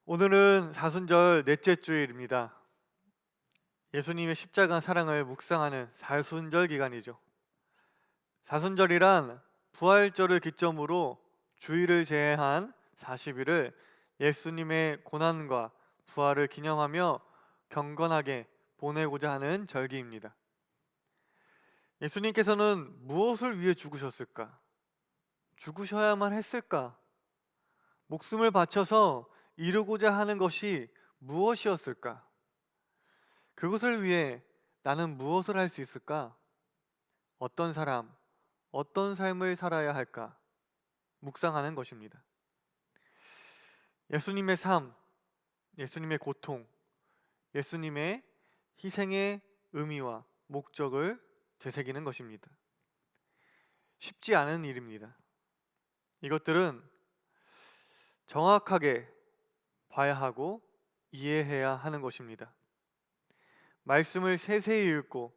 오늘은 사순절 넷째 주일입니다. 예수님의 십자가 사랑을 묵상하는 사순절 기간이죠. 사순절이란 부활절을 기점으로 주일을 제외한 40일을 예수님의 고난과 부활을 기념하며 경건하게 보내고자 하는 절기입니다. 예수님께서는 무엇을 위해 죽으셨을까? 죽으셔야만 했을까? 목숨을 바쳐서 이루고자 하는 것이 무엇이었을까? 그것을 위해 나는 무엇을 할 수 있을까? 어떤 사람, 어떤 삶을 살아야 할까? 묵상하는 것입니다. 예수님의 삶, 예수님의 고통, 예수님의 희생의 의미와 목적을 되새기는 것입니다. 쉽지 않은 일입니다. 이것들은 정확하게 봐야 하고 이해해야 하는 것입니다. 말씀을 세세히 읽고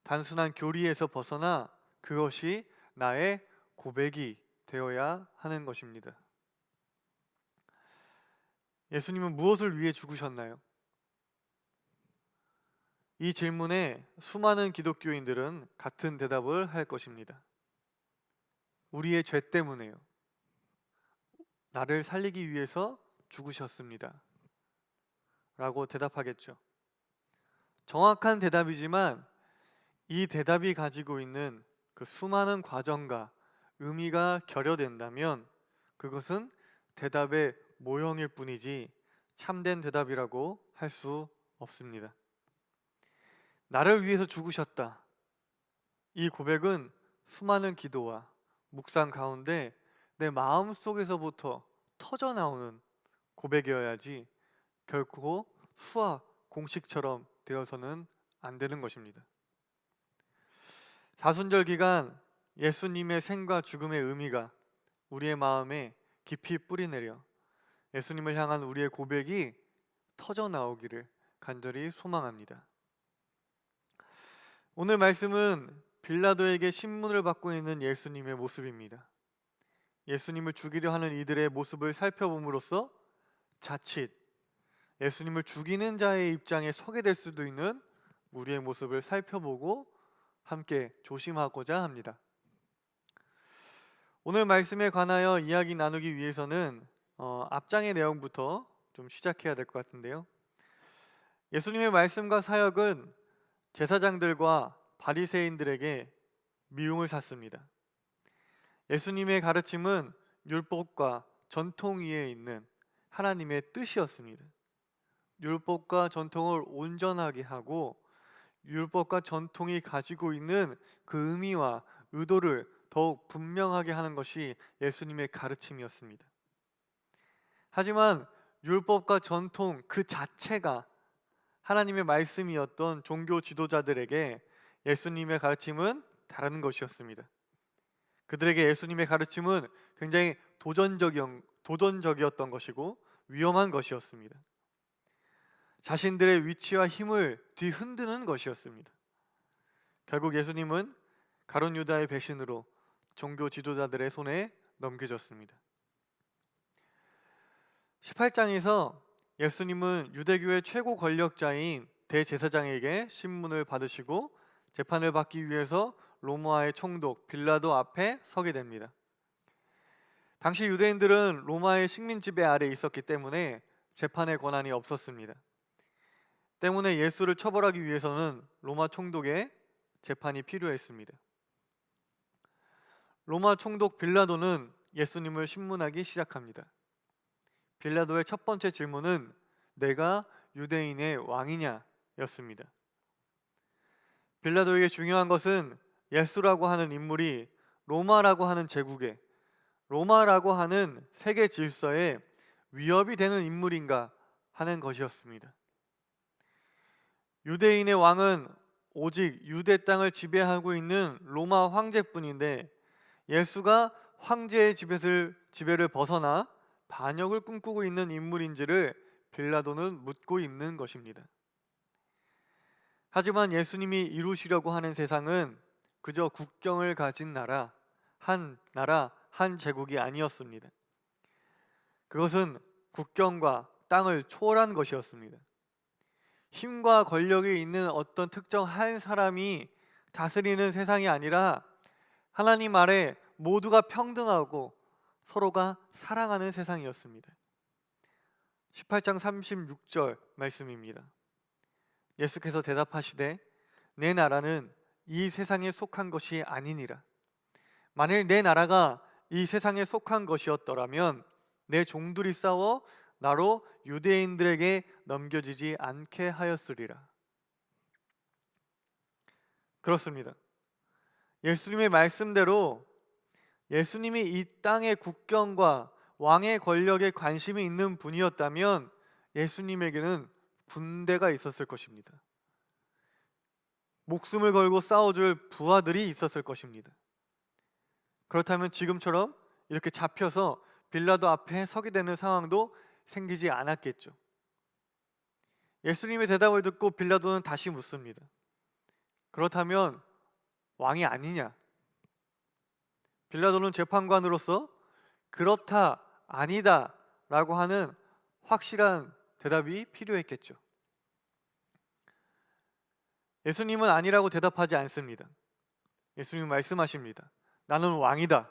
단순한 교리에서 벗어나 그것이 나의 고백이 되어야 하는 것입니다. 예수님은 무엇을 위해 죽으셨나요? 이 질문에 수많은 기독교인들은 같은 대답을 할 것입니다. 우리의 죄 때문에요. 나를 살리기 위해서 죽으셨습니다. 라고 대답하겠죠. 정확한 대답이지만 이 대답이 가지고 있는 그 수많은 과정과 의미가 결여된다면 그것은 대답의 모형일 뿐이지 참된 대답이라고 할 수 없습니다. 나를 위해서 죽으셨다. 이 고백은 수많은 기도와 묵상 가운데 내 마음 속에서부터 터져 나오는 고백이어야지 결코 수학 공식처럼 되어서는 안 되는 것입니다. 사순절 기간 예수님의 생과 죽음의 의미가 우리의 마음에 깊이 뿌리내려 예수님을 향한 우리의 고백이 터져 나오기를 간절히 소망합니다. 오늘 말씀은 빌라도에게 신문을 받고 있는 예수님의 모습입니다. 예수님을 죽이려 하는 이들의 모습을 살펴봄으로써 자칫 예수님을 죽이는 자의 입장에 서게 될 수도 있는 우리의 모습을 살펴보고 함께 조심하고자 합니다. 오늘 말씀에 관하여 이야기 나누기 위해서는 앞장의 내용부터 좀 시작해야 될 것 같은데요. 예수님의 말씀과 사역은 제사장들과 바리새인들에게 미움을 샀습니다. 예수님의 가르침은 율법과 전통 위에 있는 하나님의 뜻이었습니다. 율법과 전통을 온전하게 하고 율법과 전통이 가지고 있는 그 의미와 의도를 더욱 분명하게 하는 것이 예수님의 가르침이었습니다. 하지만 율법과 전통 그 자체가 하나님의 말씀이었던 종교 지도자들에게 예수님의 가르침은 다른 것이었습니다. 그들에게 예수님의 가르침은 굉장히 도전적이었던 것이고 위험한 것이었습니다. 자신들의 위치와 힘을 뒤흔드는 것이었습니다. 결국 예수님은 가룟 유다의 배신으로 종교 지도자들의 손에 넘겨졌습니다. 18장에서 예수님은 유대교의 최고 권력자인 대제사장에게 신문을 받으시고 재판을 받기 위해서 로마의 총독 빌라도 앞에 서게 됩니다. 당시 유대인들은 로마의 식민 지배 아래에 있었기 때문에 재판의 권한이 없었습니다. 때문에 예수를 처벌하기 위해서는 로마 총독의 재판이 필요했습니다. 로마 총독 빌라도는 예수님을 신문하기 시작합니다. 빌라도의 첫 번째 질문은 내가 유대인의 왕이냐 였습니다. 빌라도에게 중요한 것은 예수라고 하는 인물이 로마라고 하는 제국에, 로마라고 하는 세계 질서에 위협이 되는 인물인가 하는 것이었습니다. 유대인의 왕은 오직 유대 땅을 지배하고 있는 로마 황제뿐인데 예수가 황제의 지배를 벗어나 반역을 꿈꾸고 있는 인물인지를 빌라도는 묻고 있는 것입니다. 하지만 예수님이 이루시려고 하는 세상은 그저 국경을 가진 나라, 한 제국이 아니었습니다. 그것은 국경과 땅을 초월한 것이었습니다. 힘과 권력이 있는 어떤 특정 한 사람이 다스리는 세상이 아니라 하나님 아래 모두가 평등하고 서로가 사랑하는 세상이었습니다. 18장 36절 말씀입니다. 예수께서 대답하시되 내 나라는 이 세상에 속한 것이 아니니라. 만일 내 나라가 이 세상에 속한 것이었더라면 내 종들이 싸워 나로 유대인들에게 넘겨지지 않게 하였으리라. 그렇습니다. 예수님의 말씀대로 예수님이 이 땅의 국경과 왕의 권력에 관심이 있는 분이었다면 예수님에게는 군대가 있었을 것입니다. 목숨을 걸고 싸워줄 부하들이 있었을 것입니다. 그렇다면 지금처럼 이렇게 잡혀서 빌라도 앞에 서게 되는 상황도 생기지 않았겠죠. 예수님의 대답을 듣고 빌라도는 다시 묻습니다. 그렇다면 왕이 아니냐? 빌라도는 재판관으로서 그렇다, 아니다 라고 하는 확실한 대답이 필요했겠죠. 예수님은 아니라고 대답하지 않습니다. 예수님은 말씀하십니다. 나는 왕이다.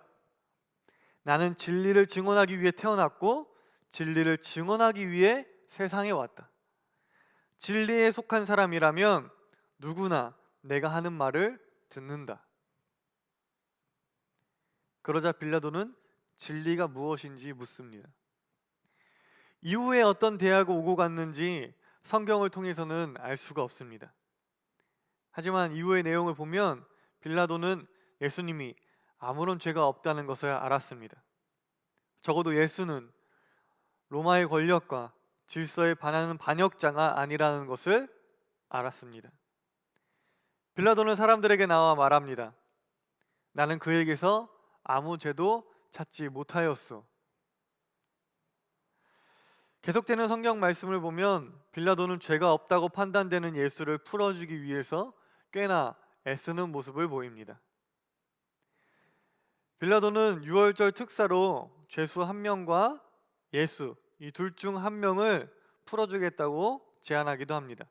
나는 진리를 증언하기 위해 태어났고 진리를 증언하기 위해 세상에 왔다. 진리에 속한 사람이라면 누구나 내가 하는 말을 듣는다. 그러자 빌라도는 진리가 무엇인지 묻습니다. 이후에 어떤 대화가 오고 갔는지 성경을 통해서는 알 수가 없습니다. 하지만 이후의 내용을 보면 빌라도는 예수님이 아무런 죄가 없다는 것을 알았습니다. 적어도 예수는 로마의 권력과 질서에 반하는 반역자가 아니라는 것을 알았습니다. 빌라도는 사람들에게 나와 말합니다. 나는 그에게서 아무 죄도 찾지 못하였소. 계속되는 성경 말씀을 보면 빌라도는 죄가 없다고 판단되는 예수를 풀어주기 위해서 꽤나 애쓰는 모습을 보입니다. 빌라도는 유월절 특사로 죄수 한 명과 예수 이 둘 중 한 명을 풀어주겠다고 제안하기도 합니다.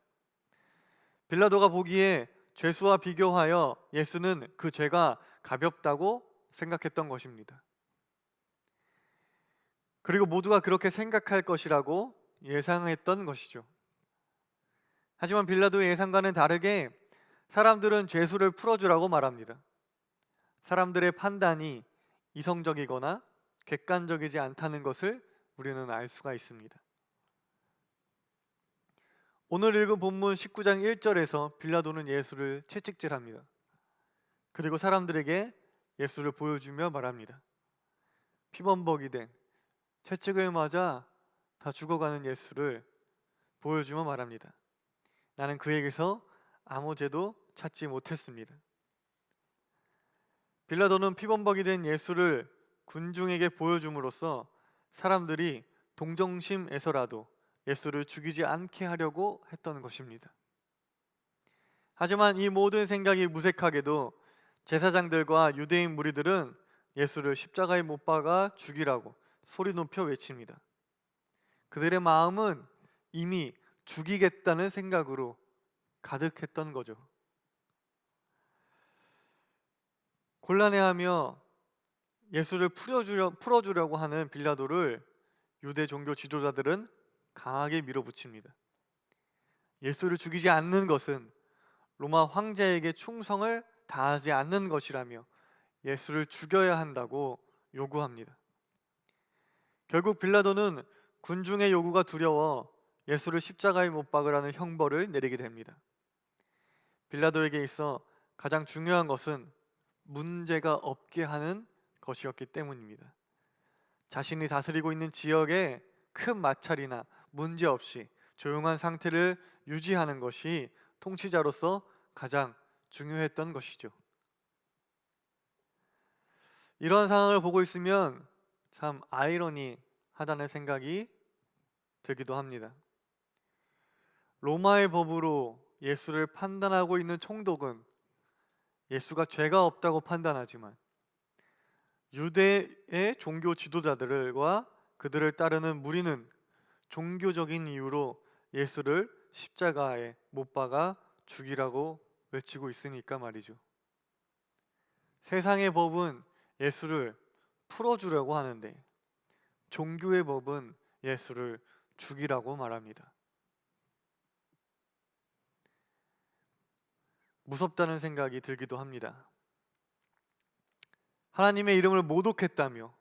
빌라도가 보기에 죄수와 비교하여 예수는 그 죄가 가볍다고 생각했던 것입니다. 그리고 모두가 그렇게 생각할 것이라고 예상했던 것이죠. 하지만 빌라도의 예상과는 다르게 사람들은 죄수를 풀어주라고 말합니다. 사람들의 판단이 이성적이거나 객관적이지 않다는 것을 우리는 알 수가 있습니다. 오늘 읽은 본문 19장 1절에서 빌라도는 예수를 채찍질합니다. 그리고 사람들에게 예수를 보여주며 말합니다. 피범벅이 된 채찍을 맞아 다 죽어가는 예수를 보여주며 말합니다. 나는 그에게서 아무 죄도 찾지 못했습니다. 빌라도는 피범벅이 된 예수를 군중에게 보여줌으로써 사람들이 동정심에서라도 예수를 죽이지 않게 하려고 했던 것입니다. 하지만 이 모든 생각이 무색하게도 제사장들과 유대인 무리들은 예수를 십자가에 못 박아 죽이라고 소리 높여 외칩니다. 그들의 마음은 이미 죽이겠다는 생각으로 가득했던 거죠. 곤란해하며 예수를 풀어주려고 하는 빌라도를 유대 종교 지도자들은 강하게 밀어붙입니다. 예수를 죽이지 않는 것은 로마 황제에게 충성을 다하지 않는 것이라며 예수를 죽여야 한다고 요구합니다. 결국 빌라도는 군중의 요구가 두려워 예수를 십자가에 못 박으라는 형벌을 내리게 됩니다. 빌라도에게 있어 가장 중요한 것은 문제가 없게 하는 것이었기 때문입니다. 자신이 다스리고 있는 지역에 큰 마찰이나 문제 없이 조용한 상태를 유지하는 것이 통치자로서 가장 중요했던 것이죠. 이러한 상황을 보고 있으면 참 아이러니하다는 생각이 들기도 합니다. 로마의 법으로 예수를 판단하고 있는 총독은 예수가 죄가 없다고 판단하지만 유대의 종교 지도자들과 그들을 따르는 무리는 종교적인 이유로 예수를 십자가에 못 박아 죽이라고 외치고 있으니까 말이죠. 세상의 법은 예수를 풀어주려고 하는데 종교의 법은 예수를 죽이라고 말합니다. 무섭다는 생각이 들기도 합니다. 하나님의 이름을 모독했다며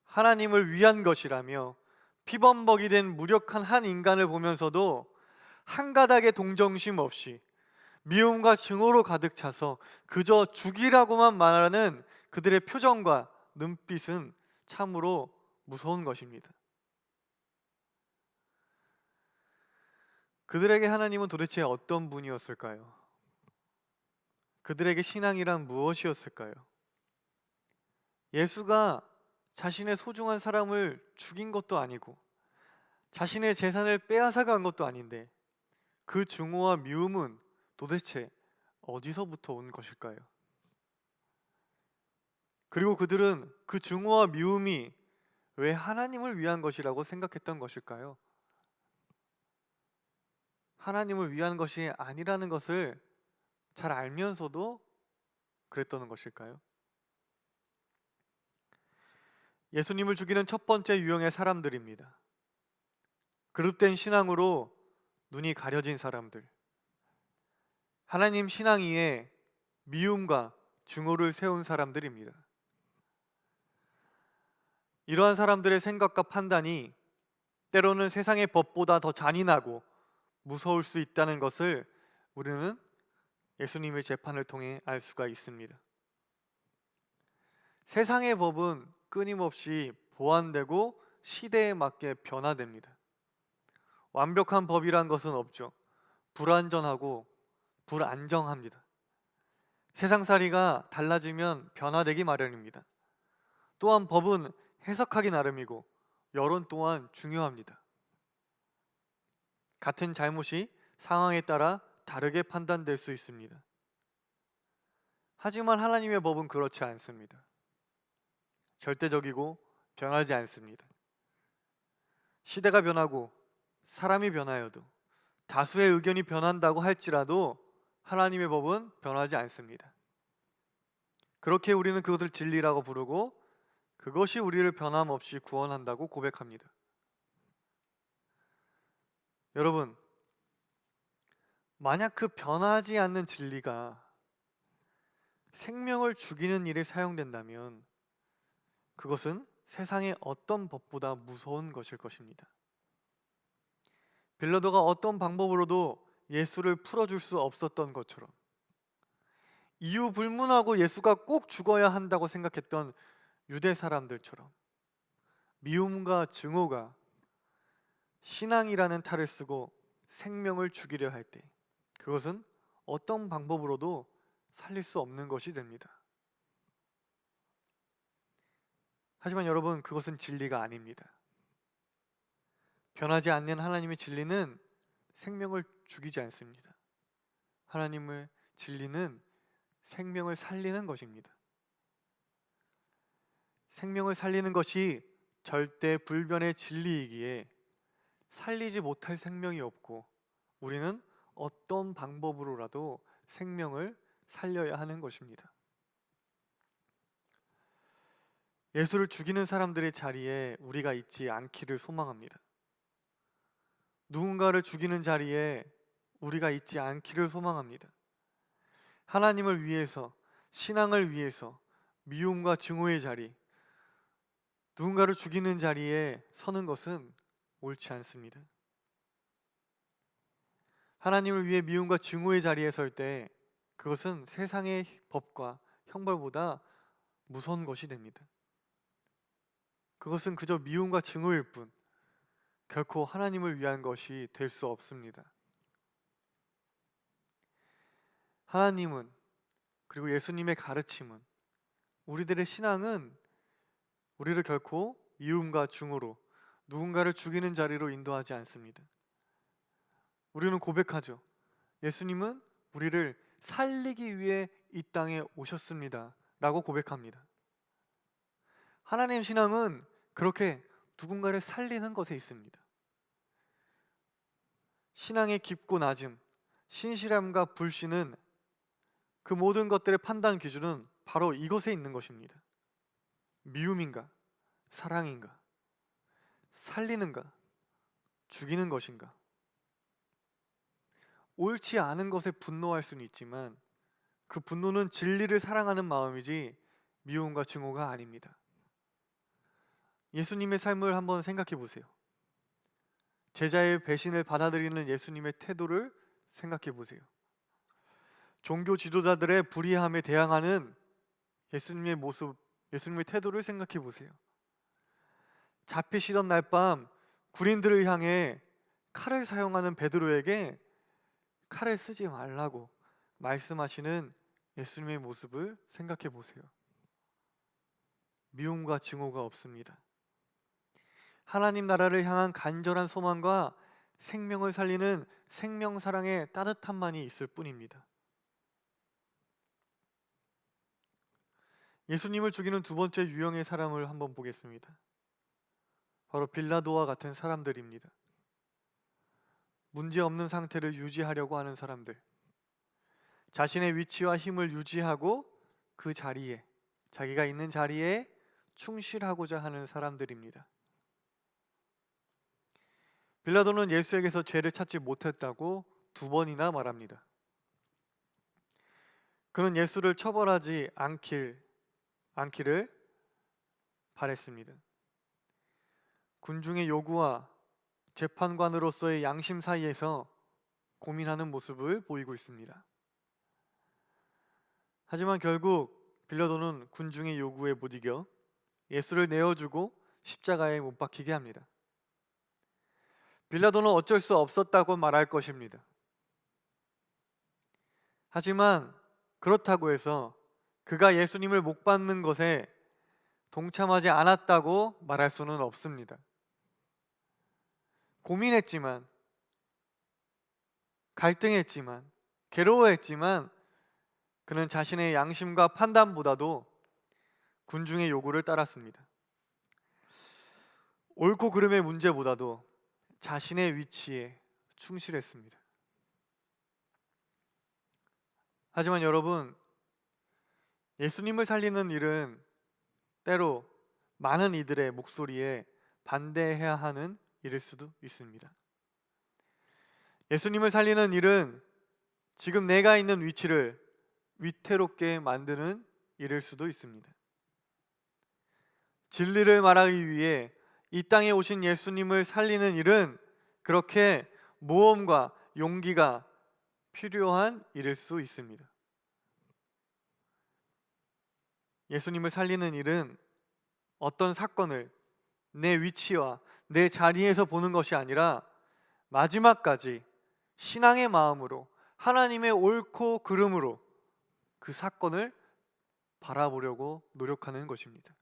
하나님을 위한 것이라며 피범벅이 된 무력한 한 인간을 보면서도 한 가닥의 동정심 없이 미움과 증오로 가득 차서 그저 죽이라고만 말하는 그들의 표정과 눈빛은 참으로 무서운 것입니다. 그들에게 하나님은 도대체 어떤 분이었을까요? 그들에게 신앙이란 무엇이었을까요? 예수가 자신의 소중한 사람을 죽인 것도 아니고 자신의 재산을 빼앗아간 것도 아닌데 그 증오와 미움은 도대체 어디서부터 온 것일까요? 그리고 그들은 그 증오와 미움이 왜 하나님을 위한 것이라고 생각했던 것일까요? 하나님을 위한 것이 아니라는 것을 잘 알면서도 그랬던 것일까요? 예수님을 죽이는 첫 번째 유형의 사람들입니다. 그릇된 신앙으로 눈이 가려진 사람들, 하나님 신앙 위에 미움과 증오를 세운 사람들입니다. 이러한 사람들의 생각과 판단이 때로는 세상의 법보다 더 잔인하고 무서울 수 있다는 것을 우리는 예수님의 재판을 통해 알 수가 있습니다. 세상의 법은 끊임없이 보완되고 시대에 맞게 변화됩니다. 완벽한 법이란 것은 없죠. 불완전하고 불안정합니다. 세상살이가 달라지면 변화되기 마련입니다. 또한 법은 해석하기 나름이고 여론 또한 중요합니다. 같은 잘못이 상황에 따라 다르게 판단될 수 있습니다. 하지만 하나님의 법은 그렇지 않습니다. 절대적이고 변하지 않습니다. 시대가 변하고 사람이 변하여도 다수의 의견이 변한다고 할지라도 하나님의 법은 변하지 않습니다. 그렇게 우리는 그것을 진리라고 부르고 그것이 우리를 변함없이 구원한다고 고백합니다. 여러분, 만약 그 변하지 않는 진리가 생명을 죽이는 일에 사용된다면 그것은 세상의 어떤 법보다 무서운 것일 것입니다. 빌라도가 어떤 방법으로도 예수를 풀어줄 수 없었던 것처럼 이유 불문하고 예수가 꼭 죽어야 한다고 생각했던 유대 사람들처럼 미움과 증오가 신앙이라는 탈을 쓰고 생명을 죽이려 할 때 그것은 어떤 방법으로도 살릴 수 없는 것이 됩니다. 하지만 여러분, 그것은 진리가 아닙니다. 변하지 않는 하나님의 진리는 생명을 죽이지 않습니다. 하나님의 진리는 생명을 살리는 것입니다. 생명을 살리는 것이 절대 불변의 진리이기에 살리지 못할 생명이 없고 우리는 어떤 방법으로라도 생명을 살려야 하는 것입니다. 예수를 죽이는 사람들의 자리에 우리가 있지 않기를 소망합니다. 누군가를 죽이는 자리에 우리가 있지 않기를 소망합니다. 하나님을 위해서, 신앙을 위해서 미움과 증오의 자리, 누군가를 죽이는 자리에 서는 것은 옳지 않습니다. 하나님을 위해 미움과 증오의 자리에 설 때 그것은 세상의 법과 형벌보다 무서운 것이 됩니다. 그것은 그저 미움과 증오일 뿐 결코 하나님을 위한 것이 될 수 없습니다. 하나님은 그리고 예수님의 가르침은 우리들의 신앙은 우리를 결코 미움과 증오로 누군가를 죽이는 자리로 인도하지 않습니다. 우리는 고백하죠. 예수님은 우리를 살리기 위해 이 땅에 오셨습니다 라고 고백합니다. 하나님 신앙은 그렇게 누군가를 살리는 것에 있습니다. 신앙의 깊고 낮음, 신실함과 불신은 그 모든 것들의 판단 기준은 바로 이것에 있는 것입니다. 미움인가? 사랑인가? 살리는가? 죽이는 것인가? 옳지 않은 것에 분노할 수는 있지만 그 분노는 진리를 사랑하는 마음이지 미움과 증오가 아닙니다. 예수님의 삶을 한번 생각해 보세요. 제자의 배신을 받아들이는 예수님의 태도를 생각해 보세요. 종교 지도자들의 불의함에 대항하는 예수님의 모습, 예수님의 태도를 생각해 보세요. 잡히시던 날 밤 군인들을 향해 칼을 사용하는 베드로에게 칼을 쓰지 말라고 말씀하시는 예수님의 모습을 생각해 보세요. 미움과 증오가 없습니다. 하나님 나라를 향한 간절한 소망과 생명을 살리는 생명사랑의 따뜻함만이 있을 뿐입니다. 예수님을 죽이는 두 번째 유형의 사람을 한번 보겠습니다. 바로 빌라도와 같은 사람들입니다. 문제없는 상태를 유지하려고 하는 사람들, 자신의 위치와 힘을 유지하고 그 자리에, 자기가 있는 자리에 충실하고자 하는 사람들입니다. 빌라도는 예수에게서 죄를 찾지 못했다고 두 번이나 말합니다. 그는 예수를 처벌하지 않기를 바랬습니다. 군중의 요구와 재판관으로서의 양심 사이에서 고민하는 모습을 보이고 있습니다. 하지만 결국 빌라도는 군중의 요구에 못 이겨 예수를 내어주고 십자가에 못 박히게 합니다. 빌라도는 어쩔 수 없었다고 말할 것입니다. 하지만 그렇다고 해서 그가 예수님을 못 받는 것에 동참하지 않았다고 말할 수는 없습니다. 고민했지만, 갈등했지만, 괴로워했지만 그는 자신의 양심과 판단보다도 군중의 요구를 따랐습니다. 옳고 그름의 문제보다도 자신의 위치에 충실했습니다. 하지만 여러분, 예수님을 살리는 일은 때로 많은 이들의 목소리에 반대해야 하는 일일 수도 있습니다. 예수님을 살리는 일은 지금 내가 있는 위치를 위태롭게 만드는 일일 수도 있습니다. 진리를 말하기 위해 이 땅에 오신 예수님을 살리는 일은 그렇게 모험과 용기가 필요한 일일 수 있습니다. 예수님을 살리는 일은 어떤 사건을 내 위치와 내 자리에서 보는 것이 아니라 마지막까지 신앙의 마음으로 하나님의 옳고 그름으로 그 사건을 바라보려고 노력하는 것입니다.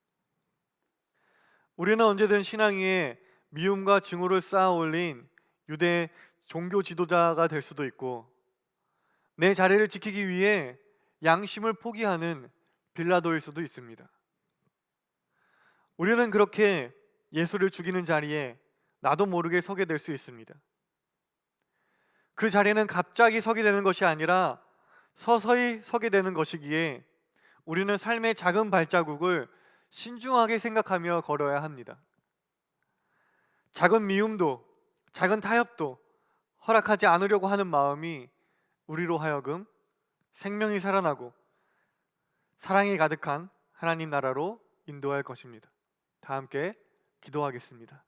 우리는 언제든 신앙 위에 미움과 증오를 쌓아 올린 유대 종교 지도자가 될 수도 있고, 내 자리를 지키기 위해 양심을 포기하는 빌라도일 수도 있습니다. 우리는 그렇게 예수를 죽이는 자리에 나도 모르게 서게 될 수 있습니다. 그 자리는 갑자기 서게 되는 것이 아니라 서서히 서게 되는 것이기에 우리는 삶의 작은 발자국을 신중하게 생각하며 걸어야 합니다. 작은 미움도, 작은 타협도 허락하지 않으려고 하는 마음이 우리로 하여금 생명이 살아나고 사랑이 가득한 하나님 나라로 인도할 것입니다. 다 함께 기도하겠습니다.